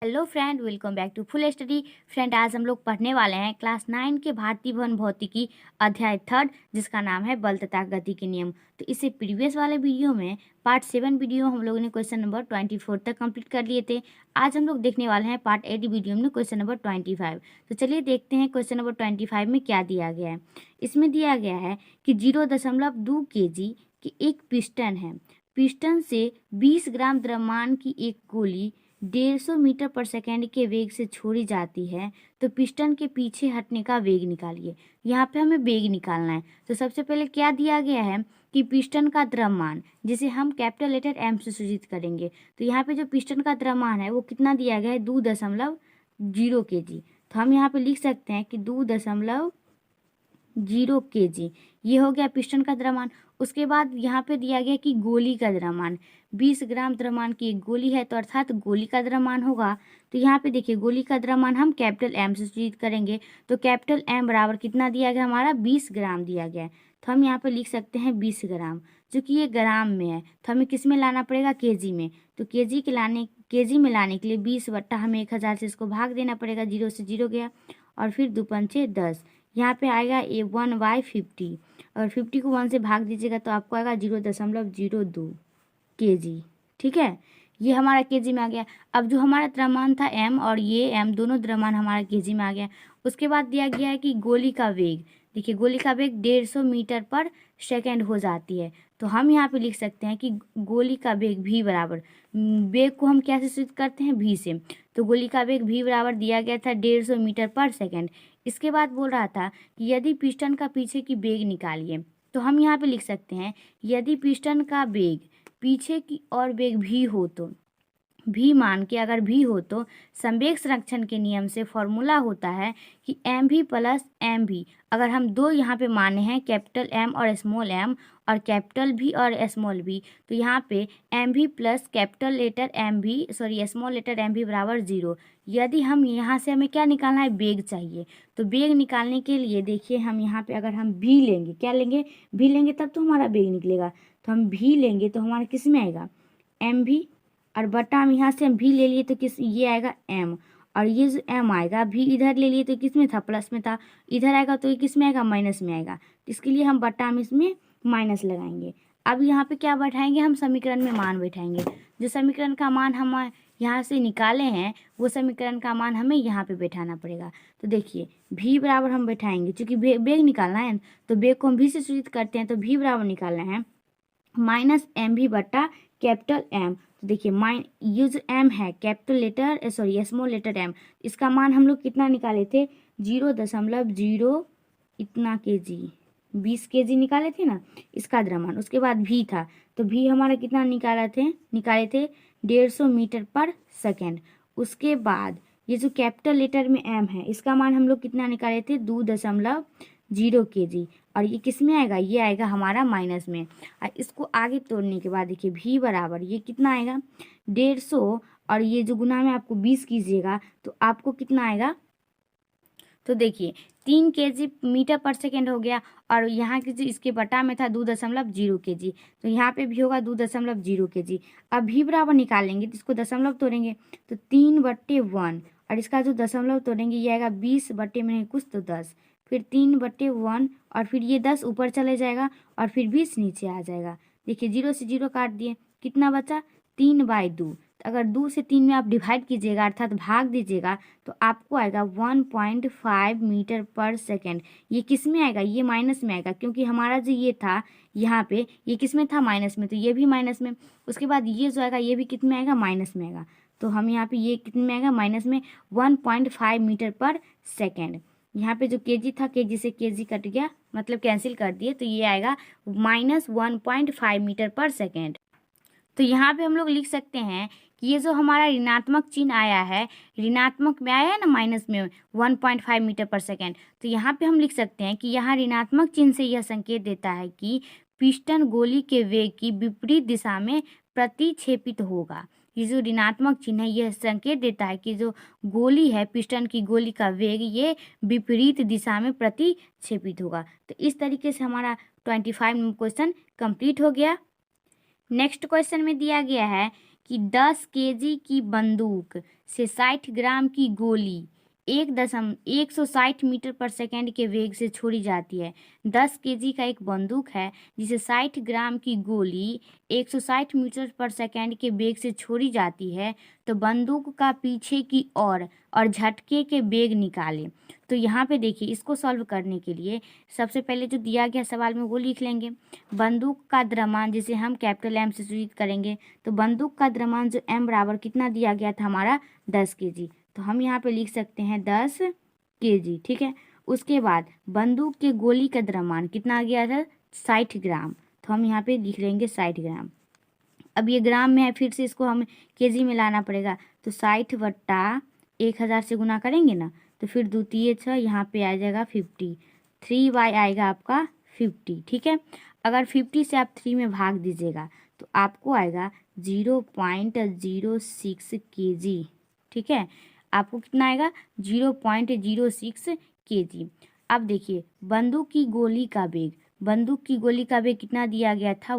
Hello friend, welcome back to full study. Friend, आज हम लोग पढ़ने वाले हैं क्लास 9 के भारतीय भवन भौतिकी अध्याय 3, जिसका नाम है बल तथा गति के नियम। तो इससे प्रीवियस वाले वीडियो में पार्ट 7 वीडियो हम लोगों ने क्वेश्चन नंबर 24 तक कंप्लीट कर लिए थे। आज हम लोग देखने वाले हैं पार्ट 8 वीडियो में क्वेश्चन नंबर 25। तो चलिए देखते हैं क्वेश्चन नंबर 25 में क्या दिया गया है। इसमें दिया गया है कि 0.2 kg की एक पिस्टन है। पिस्टन से 20 ग्राम द्रव्यमान की एक गोली 150 मीटर पर सेकेंड के वेग से छोड़ी जाती है, तो पिस्टन के पीछे हटने का वेग निकालिए। यहाँ पे हमें वेग निकालना है। तो सबसे पहले क्या दिया गया है कि पिस्टन का द्रव्यमान, जिसे हम कैपिटल लेटर एम से सूचित करेंगे। तो यहाँ पे जो पिस्टन का द्रव्यमान है वो कितना दिया गया है, 2.0 kg। तो हम यहाँ पे लिख सकते हैं कि 2.0 kg ये हो गया पिस्टन का द्रव्यमान। उसके बाद यहाँ पे दिया गया कि गोली का द्रव्यमान 20 ग्राम द्रव्यमान की एक गोली है, तो अर्थात गोली का द्रव्यमान होगा। तो यहाँ पे देखिए गोली का द्रव्यमान हम कैपिटल एम से सूचित करेंगे। तो कैपिटल एम बराबर कितना दिया गया, हमारा 20 ग्राम दिया गया है। तो हम यहाँ पे लिख सकते हैं 20 ग्राम, जो कि ये ग्राम में है। तो हमें किस में लाना पड़ेगा, केजी में। तो केजी में लाने के लिए 20 बट्टा हमें 1000 से इसको भाग देना पड़ेगा। 0 से 0 गया और फिर 2 पंचे 10। यहाँ पे आएगा 1/50 और 50 को 1 से भाग दीजिएगा तो आपको आएगा 0.02 kg। ठीक है, ये हमारा केजी में आ गया। अब जो हमारा द्रव्यमान था एम और ये एम दोनों द्रव्यमान हमारा केजी में आ गया। उसके बाद दिया गया है कि गोली का वेग, देखिए गोली का वेग 150 मीटर पर सेकेंड हो जाती है। तो हम यहाँ पे लिख सकते हैं कि गोली का वेग भी बराबर, वेग को हम क्या से सूचित करते हैं, भी से। तो गोली का वेग भी बराबर दिया गया था 150 मीटर पर सेकेंड। इसके बाद बोल रहा था कि यदि पिस्टन का पीछे की वेग निकालिए। तो हम यहाँ पे लिख सकते हैं यदि पिस्टन का वेग पीछे की और वेग भी हो, तो भी मान के अगर भी हो तो संवेग संरक्षण के नियम से फॉर्मूला होता है कि एम भी प्लस एम भी। अगर हम दो यहाँ पे माने हैं कैपिटल एम और स्मॉल एम और कैपिटल भी और स्मॉल भी, तो यहाँ पे एम भी प्लस कैपिटल लेटर एम भी स्मॉल लेटर एम भी बराबर 0। यदि हम यहाँ से हमें क्या निकालना है, वेग चाहिए। तो वेग निकालने के लिए देखिए हम यहाँ पे अगर हम भी लेंगे, क्या लेंगे, भी लेंगे तब तो हमारा वेग निकलेगा। तो हम भी लेंगे तो हमारा किस में आएगा, एम भी, और बटा हम यहाँ से हम भी ले लिए तो किस, ये आएगा एम, और ये जो एम आएगा भी इधर ले लिए तो किस में था, प्लस में था। इधर आएगा तो ये किस में आएगा, माइनस में आएगा। तो इसके लिए हम बटा हम इसमें माइनस लगाएंगे। अब यहाँ पे क्या बैठाएंगे, हम समीकरण में मान बैठाएंगे। जो समीकरण का मान हम यहाँ से निकाले हैं वो समीकरण का मान हमें यहाँ पे बैठाना पड़ेगा। तो देखिए भी बराबर हम बैठाएंगे, चूंकि वेग निकालना है तो वेग को हम भी से सूचित करते हैं। तो भी बराबर निकालना है माइनस एम भी बट्टा कैपिटल एम। तो देखिए ये जो एम है capital letter small letter M, इसका मान हम लोग कितना निकाले थे, 0.0 इतना केजी, 20 केजी निकाले थे ना इसका द्रव्यमान। उसके बाद भी था, तो भी हमारा कितना निकाले थे 150 मीटर पर सेकेंड। उसके बाद ये जो कैपिटल लेटर में एम है इसका मान हम लोग कितना निकाले थे, 2.0 kg, और ये किस में आएगा, ये आएगा हमारा माइनस में। और इसको आगे तोड़ने के बाद देखिए भी बराबर ये कितना आएगा 150, और ये जो गुना में आपको 20 कीजिएगा तो आपको कितना आएगा, तो देखिए 3 kg मीटर पर सेकेंड हो गया। और यहाँ की जो इसके बटा में था 2.0 kg, तो यहाँ पे भी होगा 2.0 kg। अब भी बराबर निकालेंगे तो इसको दशमलव तोड़ेंगे तो 3/1, और इसका जो दशमलव तोड़ेंगे ये आएगा 20 बटे में कुछ तो 10, फिर 3/1, और फिर ये 10 ऊपर चले जाएगा और फिर 20 नीचे आ जाएगा। देखिए 0 से 0 काट दिए, कितना बचा, 3/2। तो अगर 2 से 3 में आप डिवाइड कीजिएगा अर्थात भाग दीजिएगा तो आपको आएगा 1.5 मीटर पर सेकेंड। ये किस में आएगा, ये माइनस में आएगा, क्योंकि हमारा जो ये था यहाँ पे ये किस में था, माइनस में, तो ये भी माइनस में। उसके बाद ये जो आएगा ये भी कितने में आएगा, माइनस में आएगा। तो हम यहाँ पे ये कितने में आएगा, माइनस में 1.5 मीटर पर सेकेंड। यहाँ पे जो केजी था केजी से केजी कट गया, मतलब कैंसिल कर दिए, तो ये आएगा -1.5 मीटर पर सेकेंड। तो यहाँ पे हम लोग लिख सकते हैं कि ये जो हमारा ऋणात्मक चिन्ह आया है, ऋणात्मक में आया है ना, माइनस में 1.5 मीटर पर सेकेंड, तो यहाँ पे हम लिख सकते हैं कि यहाँ ऋणात्मक चिन्ह से यह संकेत देता है कि पिस्टन गोली के वेग की विपरीत दिशा में प्रतिक्षेपित होगा। ये जो ऋणात्मक चिन्ह है यह संकेत देता है कि जो गोली है, पिस्टन की गोली का वेग ये विपरीत दिशा में प्रतिक्षेपित होगा। तो इस तरीके से हमारा 25 क्वेश्चन कंप्लीट हो गया। नेक्स्ट क्वेश्चन में दिया गया है कि 10 केजी की बंदूक से 60 ग्राम की गोली 160 मीटर पर सेकेंड के वेग से छोड़ी जाती है। 10 केजी का एक बंदूक है जिसे 60 ग्राम की गोली 160 मीटर पर सेकेंड के वेग से छोड़ी जाती है, तो बंदूक का पीछे की ओर और झटके के वेग निकालें। तो यहाँ पे देखिए, इसको सॉल्व करने के लिए सबसे पहले जो दिया गया सवाल में वो लिख लेंगे। बंदूक का द्रव्यमान जिसे हम कैपिटल एम से सूचित करेंगे, तो बंदूक का द्रव्यमान जो एम बराबर कितना दिया गया था हमारा 10 केजी, तो हम यहाँ पे लिख सकते हैं 10 केजी। ठीक है, उसके बाद बंदूक के गोली का द्रव्यमान कितना आ गया था 60 ग्राम, तो हम यहाँ पे लिख लेंगे 60 ग्राम। अब ये ग्राम में है, फिर से इसको हम केजी में लाना पड़ेगा, तो 60 बट्टा 1000 से गुना करेंगे ना, तो फिर द्वितीय 6 यहाँ पे आ जाएगा 50, 3y आएगा आपका 50। ठीक है, अगर 50 से आप 3 में भाग दीजिएगा तो आपको आएगा 0.06 केजी। ठीक है, आपको कितना आएगा 0.06 केजी। अब देखिए, बंदूक की गोली का वेग कितना दिया गया था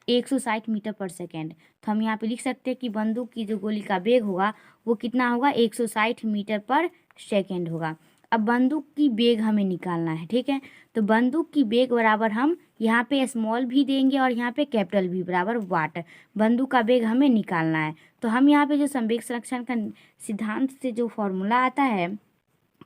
160 मीटर पर सेकेंड, तो हम यहाँ पे लिख सकते हैं कि बंदूक की जो गोली का वेग होगा वो कितना होगा 160 मीटर पर सेकेंड होगा। अब बंदूक की वेग हमें निकालना है। ठीक है, तो बंदूक की वेग बराबर हम यहाँ पे स्मॉल भी देंगे और यहाँ पे कैपिटल भी बराबर वाट। बंदूक का वेग हमें निकालना है, तो हम यहाँ पे जो संवेग संरक्षण का सिद्धांत से जो फॉर्मूला आता है,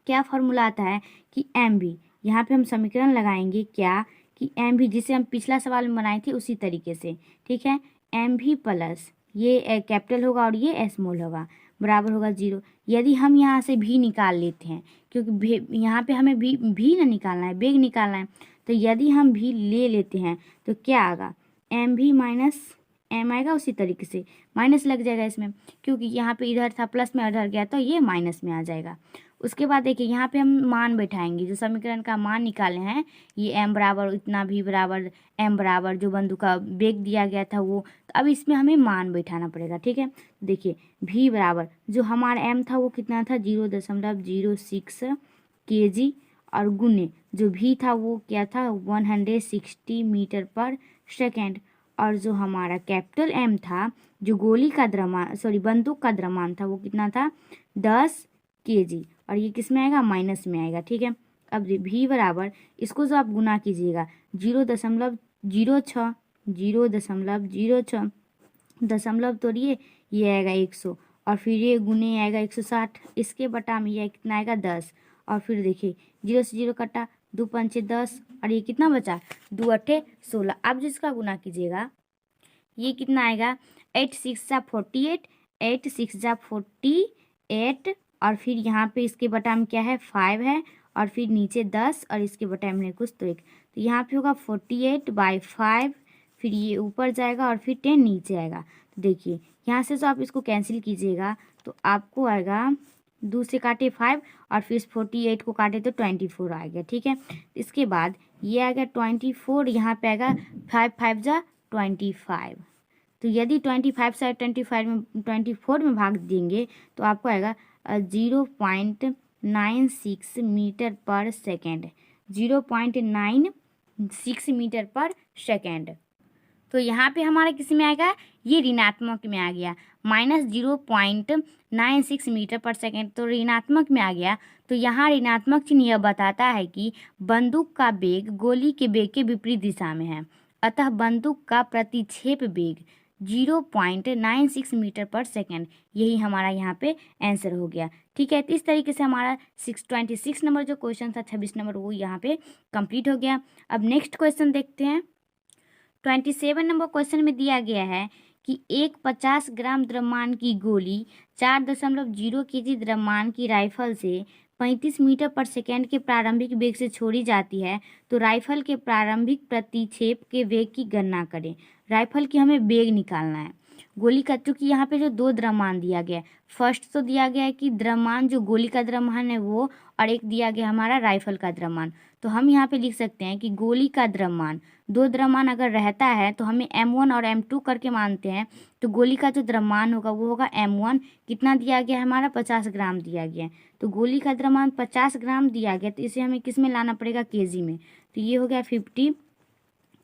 क्या फॉर्मूला आता है कि एम भी, यहाँ पे हम समीकरण लगाएंगे क्या कि एम भी, जिसे हम पिछला सवाल में बनाए थे उसी तरीके से। ठीक है, एम भी प्लस ये कैपिटल होगा और ये स्मॉल होगा, बराबर होगा 0। यदि हम यहाँ से भी निकाल लेते हैं, क्योंकि यहाँ पे हमें भी ना निकालना है, वेग निकालना है, तो यदि हम भी ले लेते हैं तो क्या आएगा एम भी माइनस एम आएगा, उसी तरीके से माइनस लग जाएगा इसमें, क्योंकि यहाँ पे इधर था प्लस में इधर गया तो ये माइनस में आ जाएगा। उसके बाद देखिए, यहाँ पे हम मान बैठाएंगे, जो समीकरण का मान निकाले हैं, ये एम बराबर इतना, भी बराबर एम बराबर जो बंदूक का वेग दिया गया था वो, तो अब इसमें हमें मान बैठाना पड़ेगा। ठीक है, देखिए भी बराबर जो हमारा एम था वो कितना था 0.06 केजी, और गुने जो भी था वो क्या था 160 मीटर पर सेकेंड, और जो हमारा कैपिटल एम था, जो गोली का द्रव्यमान बंदूक का द्रव्यमान था, वो कितना था 10 केजी, और ये किस में आएगा माइनस में आएगा। ठीक है, अब भी बराबर इसको जो आप गुना कीजिएगा 0.06 0.06 दशमलव तोड़िए, ये आएगा 100, और फिर ये गुने आएगा 160, इसके बटा में ये कितना आएगा 10, और फिर देखिए 0 से 0 कटा, 2 पंचे 10, और ये कितना बचा 2 अट्ठे 16। अब जिसका गुना कीजिएगा ये कितना आएगा 8 6 जा 48, 8 6 जा 48, और फिर यहाँ पे इसके बटा में क्या है 5 है, और फिर नीचे 10, और इसके बटा में कुछ तो 1, तो यहाँ पे होगा 48/5, फिर ये ऊपर जाएगा और फिर 10 नीचे आएगा। तो देखिए यहाँ से जो आप इसको कैंसिल कीजिएगा तो आपको आएगा 2 से काटे 5, और फिर 48 को काटे तो 24 आ गया। ठीक है, इसके बाद ये आ गया 24, यहाँ पे आएगा 5 5 जा 25, तो यदि 25 से 24 में भाग देंगे तो आपको आएगा 0.96 मीटर पर सेकेंड, 0.96 मीटर पर सेकेंड। तो यहाँ पे हमारा किस में आएगा, ये ऋणात्मक में आ गया, -0.96 मीटर पर सेकेंड, तो ऋणात्मक में आ गया। तो यहाँ ऋणात्मक चिन्ह यह बताता है कि बंदूक का वेग गोली के वेग के विपरीत दिशा में है, अतः बंदूक का प्रतिक्षेप वेग 0.96 मीटर पर सेकेंड, यही हमारा यहाँ पे आंसर हो गया। ठीक है, तो इस तरीके से हमारा 26 नंबर जो क्वेश्चन था 26 नंबर वो यहाँ पे कंप्लीट हो गया। अब नेक्स्ट क्वेश्चन देखते हैं। 27 नंबर क्वेश्चन में दिया गया है कि एक 50 ग्राम द्रव्यमान की गोली 4.0 केजी द्रव्यमान की राइफल से 35 मीटर पर सेकेंड के प्रारंभिक वेग से छोड़ी जाती है, तो राइफल के प्रारंभिक प्रतिक्षेप के वेग की गणना करें। राइफल की हमें वेग निकालना है। गोली का, चूँकि यहाँ पे जो 2 द्रव्यमान दिया गया है, फर्स्ट तो दिया गया है कि द्रव्यमान जो गोली का द्रव्यमान है वो, और एक दिया गया हमारा राइफल का द्रव्यमान। तो हम यहाँ पे लिख सकते हैं कि गोली का द्रव्यमान, 2 द्रव्यमान अगर रहता है तो हमें M1 और M2 करके मानते हैं, तो गोली का जो द्रव्यमान होगा वो होगा M1, कितना दिया गया है हमारा 50 ग्राम दिया गया है, तो गोली का द्रव्यमान 50 ग्राम दिया गया, तो इसे हमें किस में लाना पड़ेगा केजी में, तो ये हो गया 50,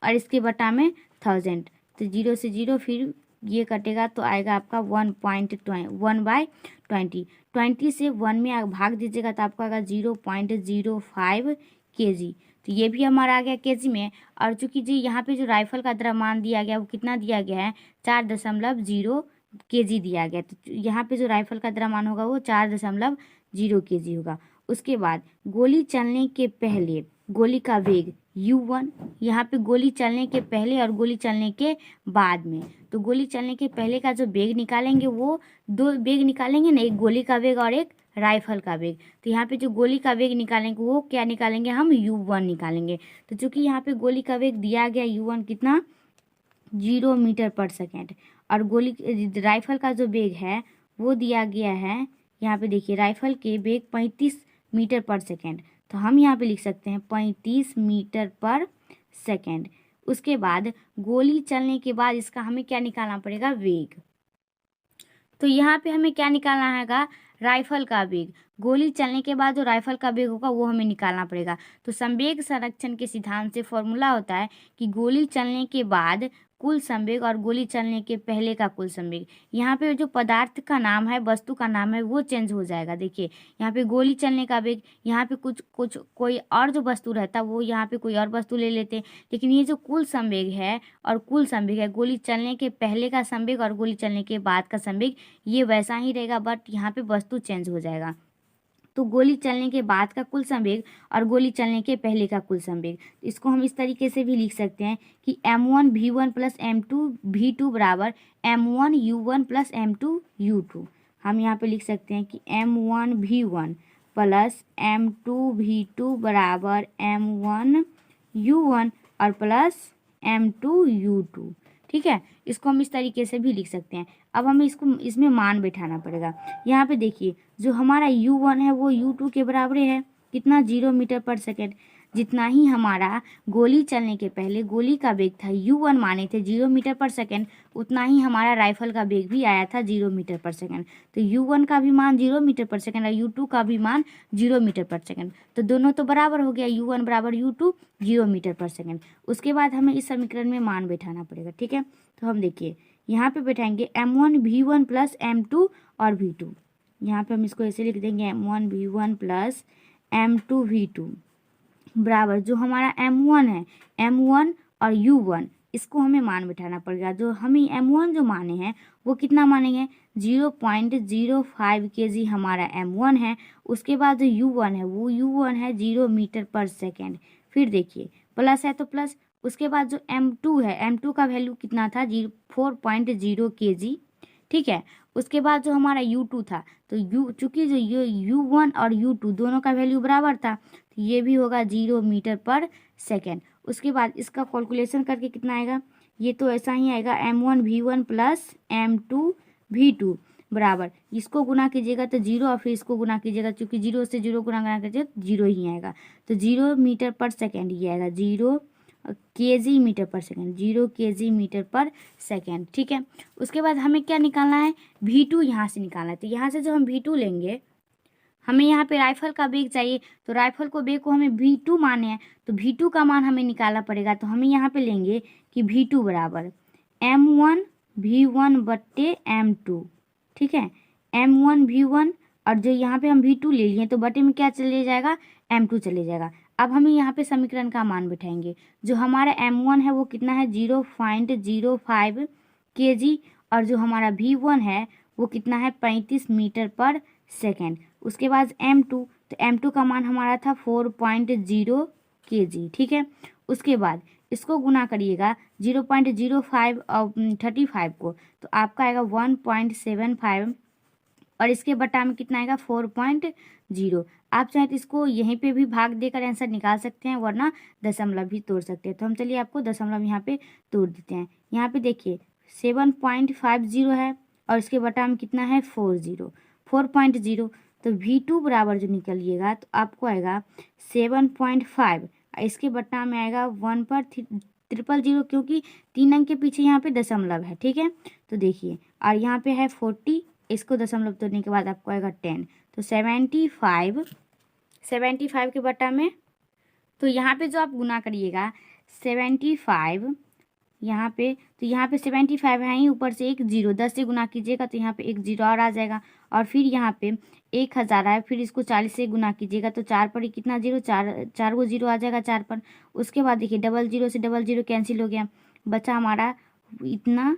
और इसके बटा में 1000, तो 0 से 0 फिर ये कटेगा तो आएगा आपका 1/20। 20 से 1 में भाग दीजिएगा तो आपका आएगा 0.05 kg। तो ये भी हमारा आ गया केजी में। और चूंकि जी यहाँ पे जो राइफल का द्रव्यमान दिया गया वो कितना दिया गया है, 4.0 kg दिया गया। तो यहाँ पे जो राइफल का द्रव्यमान होगा वो 4.0 kg होगा। उसके बाद गोली चलने के पहले गोली का वेग u1, यहाँ पे गोली चलने के पहले और गोली चलने के बाद में। तो गोली चलने के पहले का जो वेग निकालेंगे वो दो वेग निकालेंगे ना, एक गोली का वेग और एक राइफल का वेग। तो यहाँ पे जो गोली का वेग निकालेंगे वो क्या निकालेंगे, हम u1 निकालेंगे। तो चूंकि यहाँ पे गोली का वेग दिया गया u1 कितना, 0 मीटर पर सेकेंड, और गोली राइफल का जो वेग है वो दिया गया है, यहाँ पे देखिए राइफल के वेग 35 मीटर पर सेकेंड। तो हम यहाँ पे लिख सकते हैं 35 मीटर पर सेकेंड। उसके बाद गोली चलने के बाद इसका हमें क्या निकालना पड़ेगा, वेग। तो यहाँ पे हमें क्या निकालना हैगा, राइफल का वेग। गोली चलने के बाद जो राइफल का वेग होगा वो हमें निकालना पड़ेगा। तो संवेग संरक्षण के सिद्धांत से फॉर्मूला होता है कि गोली चलने के बाद कुल संवेग और गोली चलने के पहले का कुल संवेग। यहाँ पे जो पदार्थ का नाम है, वस्तु का नाम है, वो चेंज हो जाएगा। देखिए यहाँ पे गोली चलने का वेग, यहाँ पे कुछ कोई और जो वस्तु रहता वो यहाँ पे कोई और वस्तु ले लेते, लेकिन ये जो कुल संवेग है और कुल संवेग है, गोली चलने के पहले का संवेग और गोली चलने के बाद का संवेग, ये वैसा ही रहेगा, बट यहाँ पे वस्तु चेंज हो जाएगा। तो गोली चलने के बाद का कुल संवेग और गोली चलने के पहले का कुल संवेग, तो इसको हम इस तरीके से भी लिख सकते हैं कि m1 v1 plus m2 v2 बराबर m1 u1 plus m2 u2। हम यहाँ पे लिख सकते हैं कि m1 v1 plus m2 v2 बराबर m1 u1 और प्लस m2 u2। ठीक है, इसको हम इस तरीके से भी लिख सकते हैं। अब हमें इसमें मान बैठाना पड़ेगा। यहाँ पे देखिए जो हमारा u1 है वो u2 के बराबर है, कितना, 0 मीटर पर सेकेंड। जितना ही हमारा गोली चलने के पहले गोली का वेग था u1 माने थे 0 मीटर पर सेकेंड, उतना ही हमारा राइफल का वेग भी आया था 0 मीटर पर सेकेंड। तो u1 का भी मान 0 मीटर पर सेकेंड और u2 का भी मान 0 मीटर पर सेकेंड, तो दोनों तो बराबर हो गया, u1 बराबर u2 0 मीटर पर सेकेंड। उसके बाद हमें इस समीकरण में मान बैठाना पड़ेगा। ठीक है, तो हम देखिए यहाँ पे बैठाएंगे m1 v1 प्लस m2 और v2। यहाँ पे हम इसको ऐसे लिख देंगे m1 v1 plus m2 v2 बराबर जो हमारा m1 है, m1 और u1, इसको हमें मान बैठाना पड़ेगा। जो हमें m1 जो माने हैं वो कितना मानेंगे, 0.05 kg हमारा m1 है। उसके बाद जो u1 है वो u1 है 0 मीटर पर सेकेंड। फिर देखिए प्लस है तो प्लस, उसके बाद जो m2 है, m2 का वैल्यू कितना था, 4.0 kg। ठीक है, उसके बाद जो हमारा u2 था, तो चूंकि जो u1 और u2 दोनों का वैल्यू बराबर था, तो ये भी होगा 0 मीटर पर सेकेंड। उसके बाद इसका कैलकुलेशन करके कितना आएगा, ये तो ऐसा ही आएगा m1 v1 plus m2 v2 बराबर, इसको गुना कीजिएगा तो 0 और फिर इसको गुना कीजिएगा, चूंकि 0 से 0 गुना कीजिएगा तो 0 ही आएगा। तो 0 मीटर पर सेकेंड ये आएगा, 0 kg मीटर पर सेकेंड, 0 kg मीटर पर सेकेंड। ठीक है, उसके बाद हमें क्या निकालना है, v2 यहाँ से निकालना है। तो यहाँ से जो हम v2 लेंगे, हमें यहाँ पे राइफल का वेग चाहिए, तो राइफल को वेग को हमें v2 माने हैं, तो v2 का मान हमें निकालना पड़ेगा। तो हमें यहाँ पे लेंगे कि v2 बराबर m1 v1 बट्टे m2। ठीक है, m1 v1 और जो यहाँ पे हम v2 ले लिए तो बटे में क्या चले जाएगा, m2 चले जाएगा। अब हमें यहाँ पे समीकरण का मान बैठाएंगे। जो हमारा m1 है वो कितना है, 0.05 kg, और जो हमारा v1 है वो कितना है, 35 मीटर पर सेकेंड। उसके बाद m2, तो m2 का मान हमारा था 4.0 kg। ठीक है, उसके बाद इसको गुना करिएगा 0.05 और 35 को, तो आपका आएगा 1.75, और इसके बटा में कितना आएगा, 4.0। आप चाहे तो इसको यहीं पे भी भाग देकर आंसर निकाल सकते हैं, वरना दशमलव भी तोड़ सकते हैं। तो हम चलिए आपको दशमलव यहाँ पे तोड़ देते हैं। यहाँ पे देखिए 7.50 है और इसके बटा में कितना है, 4.0। तो v2 बराबर जो निकलिएगा तो आपको आएगा 7.5, इसके बटा में आएगा 1 पर 000, क्योंकि 3 अंक के पीछे यहाँ पे दशमलव है। ठीक है, तो देखिए, और यहाँ पे है 40, इसको दशमलव तोड़ने के बाद आपको आएगा 10, तो 75 के बटा में, तो यहाँ पे जो आप गुना करिएगा 75 यहाँ पे, तो यहाँ पे 75 है ही, ऊपर से एक जीरो, 10 से गुना कीजिएगा तो यहाँ पे एक जीरो और आ जाएगा। और फिर यहाँ पे 1000 है, फिर इसको 40 से गुना कीजिएगा तो 4 पर ही कितना जीरो, 4 को जीरो आ जाएगा 4 पर। उसके बाद देखिए डबल जीरो से डबल जीरो कैंसिल हो गया, बचा हमारा इतना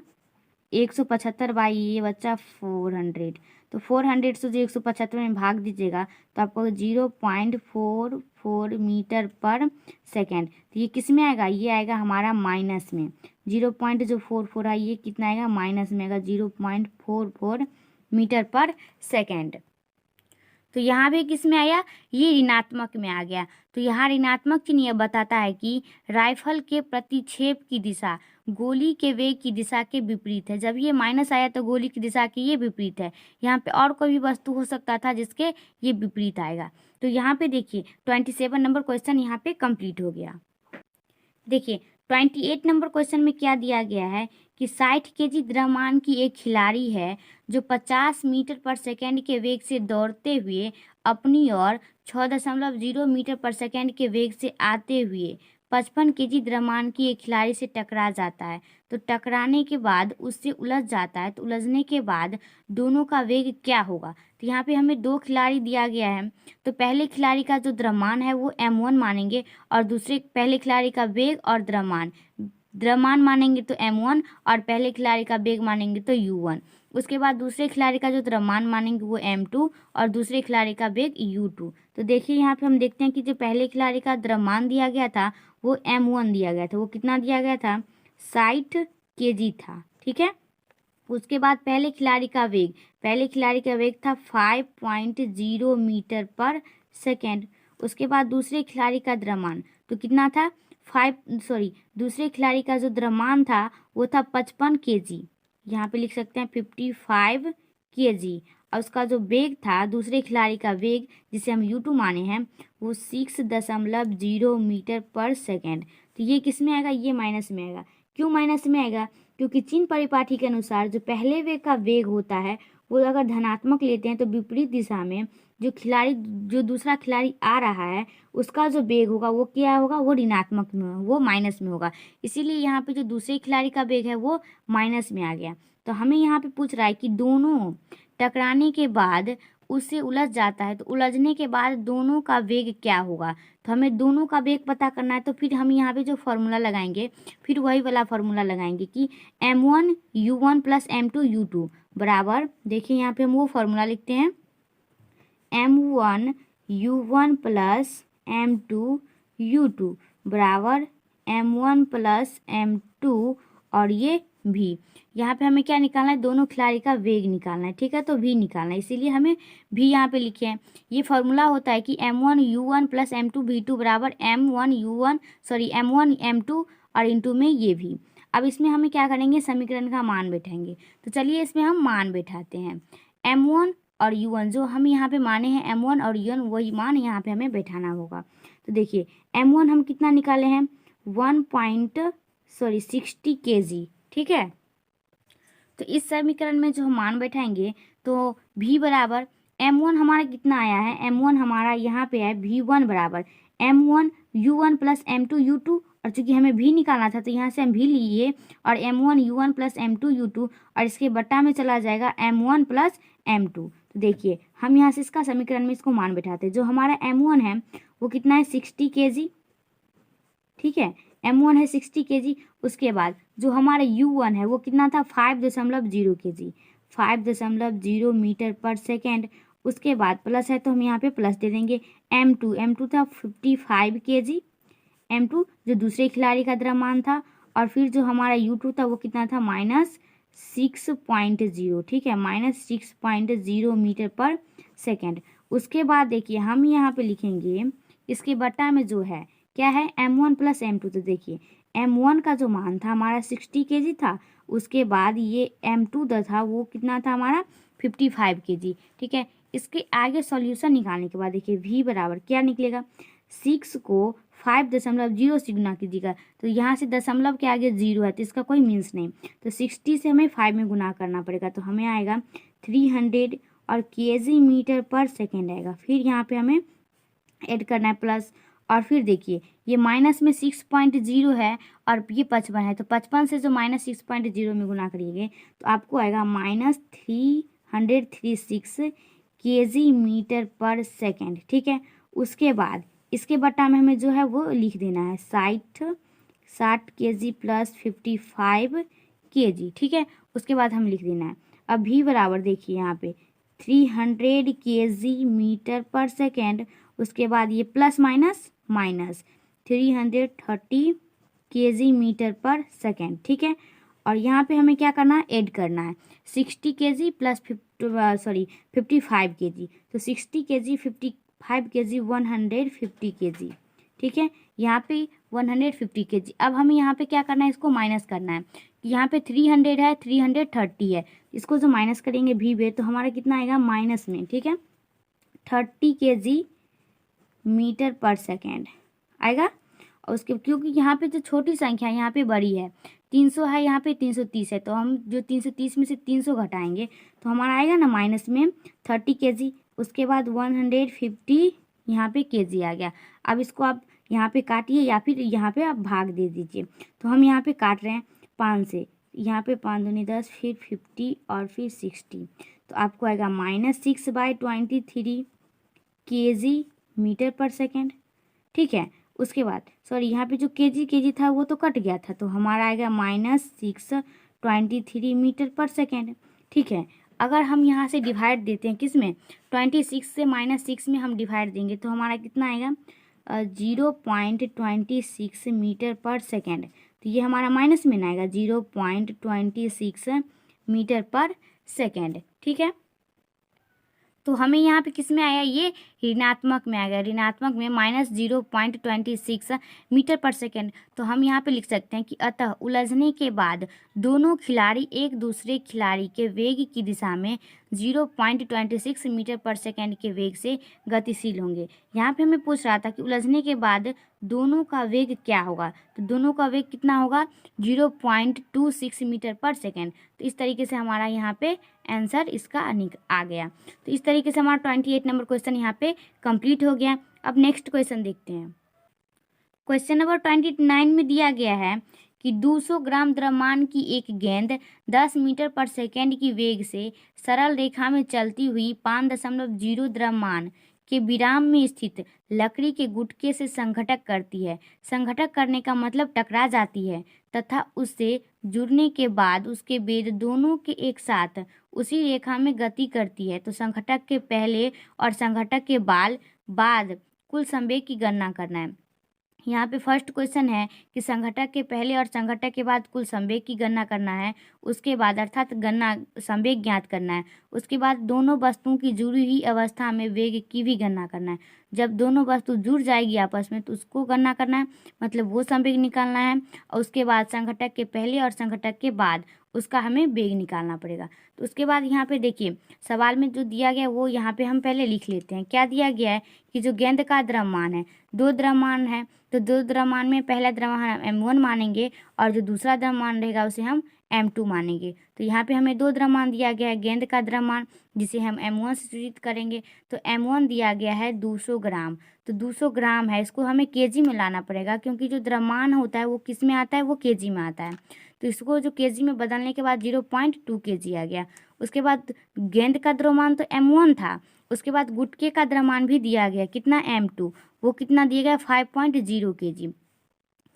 175 बाई ये बच्चा 400। तो 400 से जो 175 में भाग दीजिएगा तो आपको 0.44 मीटर पर सेकेंड। तो ये किस में आएगा, ये आएगा हमारा माइनस में। 0.44 है, ये कितना आएगा माइनस में आएगा, 0.44 मीटर पर सेकेंड। तो यहाँ भी किस में आया, ये ऋणात्मक में आ गया। तो यहाँ ऋणात्मक चिन्ह यह बताता है कि राइफल के प्रतिक्षेप की दिशा गोली के वेग की दिशा के विपरीत है। जब ये माइनस आया तो गोली की दिशा के ये विपरीत है। यहाँ पे और कोई भी वस्तु हो सकता था जिसके ये विपरीत आएगा। तो यहाँ पे देखिए 27 नंबर क्वेश्चन यहाँ पे कंप्लीट हो गया। देखिए 28 नंबर क्वेश्चन में क्या दिया गया है कि 60 केजी द्रव्यमान की एक खिलाड़ी है जो 50 मीटर पर सेकेंड के वेग से दौड़ते हुए अपनी ओर 6.0 मीटर पर सेकेंड के वेग से आते हुए 55 केजी द्रव्यमान की एक खिलाड़ी से टकरा जाता है। तो टकराने के बाद उससे उलझ जाता है, तो उलझने के बाद दोनों का वेग क्या होगा। तो यहाँ पे हमें दो खिलाड़ी दिया गया है, तो पहले खिलाड़ी का जो द्रव्यमान है वो m1 मानेंगे और दूसरे पहले खिलाड़ी का वेग और द्रव्यमान मानेंगे तो m1 और पहले खिलाड़ी का वेग मानेंगे तो u1। उसके बाद दूसरे खिलाड़ी का जो द्रव्यमान मानेंगे वो m2 और दूसरे खिलाड़ी का वेग u2। तो देखिए यहाँ पे हम देखते हैं कि जो पहले खिलाड़ी का द्रव्यमान दिया गया था वो m1 दिया गया था, वो कितना दिया गया था 60 केजी था, ठीक है। उसके बाद पहले खिलाड़ी का वेग था 5.0 मीटर पर सेकेंड। उसके बाद दूसरे खिलाड़ी का द्रव्यमान तो कितना था दूसरे खिलाड़ी का जो द्रव्यमान था वो था 55 केजी, यहाँ पे लिख सकते हैं 55 केजी। और उसका जो वेग था दूसरे खिलाड़ी का वेग जिसे हम u2 माने हैं वो 6.0 मीटर पर सेकेंड। तो ये किस में आएगा, ये माइनस में आएगा। क्यों माइनस में आएगा, क्योंकि चिन्ह परिपाटी के अनुसार जो पहले वेग का वेग होता है वो अगर धनात्मक लेते हैं तो विपरीत दिशा में जो दूसरा खिलाड़ी आ रहा है उसका जो वेग होगा वो क्या होगा, वो ऋणात्मक में, वो माइनस में होगा। इसीलिए यहाँ पे जो दूसरे खिलाड़ी का वेग है वो माइनस में आ गया। तो हमें यहाँ पे पूछ रहा है कि दोनों टकराने के बाद उससे उलझ जाता है, तो उलझने के बाद दोनों का वेग क्या होगा। तो हमें दोनों का वेग पता करना है, तो फिर हम यहाँ पे जो फॉर्मूला लगाएंगे फिर वही वाला फॉर्मूला लगाएंगे कि m1 u1 plus m2 u2 बराबर, देखिए यहाँ पे हम वो फॉर्मूला लिखते हैं m1 u1 plus m2 u2 बराबर m1 प्लस m2 और ये भी। यहाँ पे हमें क्या निकालना है, दोनों खिलाड़ी का वेग निकालना है, ठीक है। तो v निकालना है, इसीलिए हमें v यहाँ पे लिखे हैं। ये फॉर्मूला होता है कि m1 u1 plus m2 v2 बराबर m1 m2 और इंटू में ये भी। अब इसमें हमें क्या करेंगे, समीकरण का मान बैठाएंगे। तो चलिए इसमें हम मान बैठाते हैं। m1 और u1 जो हम यहाँ पे माने हैं m1 और u1 वही मान यहाँ पे हमें बैठाना होगा। तो देखिए m1 हम कितना निकाले हैं 60 kg, ठीक है। तो इस समीकरण में जो हम मान बैठाएंगे तो v बराबर m1 हमारा कितना आया है, m1 हमारा यहाँ पे है v1 बराबर m1 u1 plus m2 u2। और चूंकि हमें v निकालना था तो यहाँ से हम v लिए और m1 u1 plus m2 u2 और इसके बट्टा में चला जाएगा m1 प्लस m2। तो देखिए हम यहाँ से इसका समीकरण में इसको मान बैठाते हैं। जो हमारा m1 है वो कितना है 60 kg, ठीक है, m1 है 60 kg। उसके बाद जो हमारा u1 है वो कितना था 5.0 kg, 5.0 मीटर पर सेकेंड। उसके बाद प्लस है तो हम यहाँ पे प्लस दे देंगे। m2 था 55 kg, m2 जो दूसरे खिलाड़ी का द्रव्यमान था। और फिर जो हमारा u2 था वो कितना था -6.0, ठीक है, -6.0 मीटर पर सेकेंड। उसके बाद देखिए हम यहाँ पे लिखेंगे इसके बट्टा में जो है क्या है m1 प्लस m2। तो देखिए m1 का जो मान था हमारा 60 kg था, उसके बाद ये m2 था वो कितना था हमारा 55 kg, ठीक है। इसके आगे सॉल्यूशन निकालने के बाद देखिए v बराबर क्या निकलेगा, 6 को 5.0 से गुना कीजिएगा तो यहाँ से दशमलव के आगे 0 है तो इसका कोई मीन्स नहीं, तो 60 से हमें 5 में गुना करना पड़ेगा तो हमें आएगा 300 और kg मीटर पर सेकेंड आएगा। फिर यहाँ पे हमें ऐड करना है प्लस और फिर देखिए ये माइनस में 6.0 है और ये 55 है, तो 55 से जो -6.0 में गुना करिएगा तो आपको आएगा -336 kg मीटर पर सेकेंड। ठीक है, उसके बाद इसके बट्टा में हमें जो है वो लिख देना है 60 kg प्लस 55 kg। ठीक है, उसके बाद हम लिख देना है अब भी बराबर देखिए यहाँ पे 300 kg मीटर पर सेकेंड, उसके बाद ये plus minus minus 330 kg metre पर सेकेंड। ठीक है, और यहाँ पे हमें क्या करना है, ऐड करना है 60 kg प्लस 55 kg, तो 60 kg 55 kg 150 kg। ठीक है, यहाँ पे 150 kg। अब हमें यहाँ पे क्या करना है, इसको माइनस करना है। यहाँ पे 300 है, 330 है, इसको जो माइनस करेंगे भी वे तो हमारा कितना आएगा माइनस में। ठीक है, 30 kg मीटर पर सेकेंड आएगा। और उसके क्योंकि यहाँ पे जो छोटी संख्या है यहाँ पे बड़ी है, 300 है, यहाँ पे 330 है, तो हम जो 330 में से 300 घटाएंगे तो हमारा आएगा ना माइनस में 30 kg। उसके बाद 150 यहाँ पे kg आ गया। अब इसको आप यहाँ पे काटिए या फिर यहाँ पे आप भाग दे दीजिए। तो हम यहाँ पे काट रहे हैं 5 से, यहाँ पे 5 दूनी 10, फिर 50 और फिर 60, तो आपको आएगा -6/23 kg मीटर पर सेकेंड। ठीक है, उसके बाद सॉरी यहाँ पे जो kg था वो तो कट गया था, तो हमारा आएगा -623 मीटर पर सेकेंड। ठीक है, अगर हम यहाँ से डिवाइड देते हैं किस में, 26 से -6 में हम डिवाइड देंगे तो हमारा कितना आएगा 0.26 मीटर पर सेकेंड। तो ये हमारा माइनस में ना आएगा 0.26 मीटर पर सेकेंड। ठीक है, तो हमें यहाँ पे किस में आया, ये ऋणात्मक में आ गया, ऋणात्मक में -0.26 मीटर पर सेकेंड। तो हम यहाँ पे लिख सकते हैं कि अतः उलझने के बाद दोनों खिलाड़ी एक दूसरे खिलाड़ी के वेग की दिशा में 0.26 मीटर पर सेकेंड के वेग से गतिशील होंगे। यहाँ पे हमें पूछ रहा था कि उलझने के बाद दोनों का वेग क्या होगा, तो दोनों का वेग कितना होगा 0.26 मीटर पर सेकेंड। तो इस तरीके से हमारा यहाँ पे आंसर इसका आ गया। तो इस तरीके से हमारा 28 नंबर क्वेश्चन यहाँ पे कंप्लीट हो गया। अब नेक्स्ट क्वेश्चन देखते हैं। क्वेश्चन नंबर 29 में दिया गया है कि 200 ग्राम द्रव्यमान की एक गेंद 10 मीटर पर सेकेंड की वेग से सरल रेखा में चलती हुई 5.0 द्रव्यमान के विराम में स्थित लकड़ी के गुटके से संघटक करती है। संघटक करने का मतलब टकरा जाती है तथा उससे जुड़ने के बाद उसके वेद दोनों के एक साथ उसी रेखा में गति करती है। तो संघटक के पहले और संघटक के बाद कुल संवेग की गणना करना है। यहाँ पे फर्स्ट क्वेश्चन है कि संघटक के पहले और संघटक के बाद कुल संवेग की गणना करना है। उसके बाद अर्थात गणना संवेग ज्ञात करना है। उसके बाद दोनों वस्तुओं की जुड़ी हुई अवस्था में वेग की भी गणना करना है। जब दोनों वस्तु जुड़ जाएगी आपस में तो उसको गणना करना है, मतलब वो संवेग निकालना है। और उसके बाद संघटक के पहले और संघटक के बाद उसका हमें वेग निकालना पड़ेगा। तो उसके बाद यहाँ पे देखिए सवाल में जो दिया गया वो यहाँ पे हम पहले लिख लेते हैं। क्या दिया गया है कि जो गेंद का द्रव्यमान है, 2 द्रव्यमान है, तो 2 द्रव्यमान में पहला द्रव्यमान m1 मानेंगे और जो दूसरा द्रव्यमान रहेगा उसे हम m2 मानेंगे। तो यहाँ पे हमें 2 द्रव्यमान दिया गया है, गेंद का द्रव्यमान जिसे हम m1 से सूचित करेंगे। तो m1 दिया गया है 200 ग्राम, तो 200 ग्राम है, इसको हमें kg में लाना पड़ेगा क्योंकि जो द्रव्यमान होता है वो किस में आता है, वो kg में आता है। तो इसको जो kg में बदलने के बाद 0.2 kg आ गया। उसके बाद गेंद का द्रव्यमान तो m1 था, उसके बाद गुटके का द्रव्यमान भी दिया गया कितना m2, वो कितना दिया गया 5.0 kg।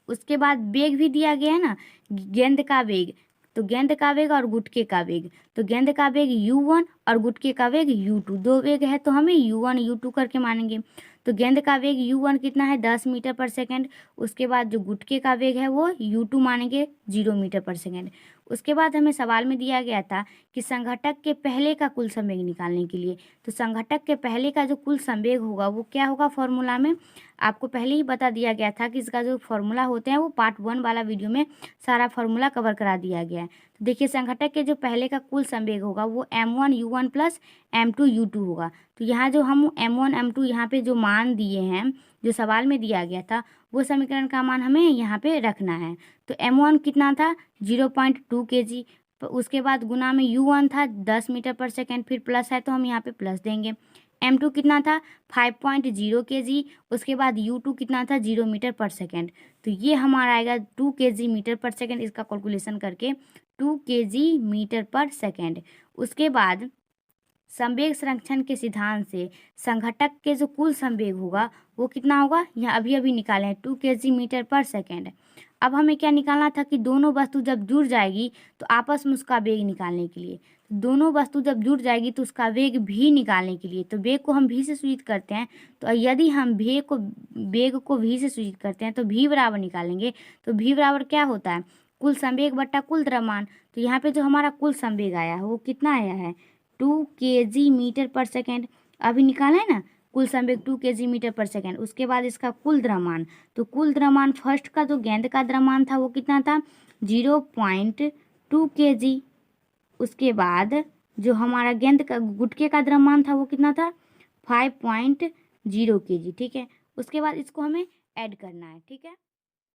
उसके बाद वेग भी दिया गया है ना, गेंद का वेग, तो गेंद का वेग और गुटके का वेग, तो गेंद का वेग u1 और गुटके का वेग u2, 2 वेग है तो हमें u1 u2 करके मानेंगे। तो गेंद का वेग u1 कितना है 10 मीटर पर सेकेंड, उसके बाद जो गुटके का वेग है वो u2 मानेंगे 0 मीटर पर सेकेंड। उसके बाद हमें सवाल में दिया गया था कि संघटक के पहले का कुल संवेग निकालने के लिए, तो संघटक के पहले का जो कुल संवेग होगा वो क्या होगा, फॉर्मूला में आपको पहले ही बता दिया गया था कि इसका जो फॉर्मूला होते हैं वो पार्ट 1 वाला वीडियो में सारा फॉर्मूला कवर करा दिया गया है। तो देखिए संघटक के जो पहले का कुल संवेग होगा वो m1 u1 plus m2 u2 होगा। तो यहाँ जो हम m1 m2 यहाँ पे जो मान दिए हैं, जो सवाल में दिया गया था, वो समीकरण का मान हमें यहाँ पे रखना है। तो m1 कितना था 0.2 kg, उसके बाद गुना में u1 था 10 मीटर पर सेकेंड, फिर प्लस है तो हम यहाँ पे प्लस देंगे, m2 कितना था 5.0 kg, उसके बाद u2 कितना था 0 मीटर पर सेकेंड। तो ये हमारा आएगा 2 kg मीटर पर सेकेंड, इसका कैलकुलेशन करके 2 kg मीटर पर सेकेंड। उसके बाद संवेग संरक्षण के सिद्धांत से संघटक के जो कुल संवेग होगा वो कितना होगा, यहाँ अभी अभी निकाले हैं 2 kg मीटर पर सेकेंड। अब हमें क्या निकालना था कि दोनों वस्तु जब जुड़ जाएगी तो आपस में उसका वेग निकालने के लिए, दोनों वस्तु जब जुड़ जाएगी तो उसका वेग भी निकालने के लिए, तो वेग को हम भी से सूचित करते हैं। तो यदि हम वेग को भी से सूचित करते हैं तो भी बराबर निकालेंगे, तो भी बराबर क्या होता है, कुल संवेग बट्टा कुल द्रव्यमान। तो यहाँ पे जो हमारा कुल संवेग आया है वो कितना आया है 2 kg मीटर पर सेकेंड, अभी निकाला है ना, कुल संवेग 2 kg मीटर पर सेकेंड। उसके बाद इसका कुल द्रव्यमान, तो कुल द्रव्यमान फर्स्ट का जो गेंद का द्रव्यमान था वो कितना था 0.2 kg। उसके बाद जो हमारा गेंद का गुटके का द्रव्यमान था वो कितना था 5.0 kg, ठीक है। उसके बाद इसको हमें ऐड करना है, ठीक है।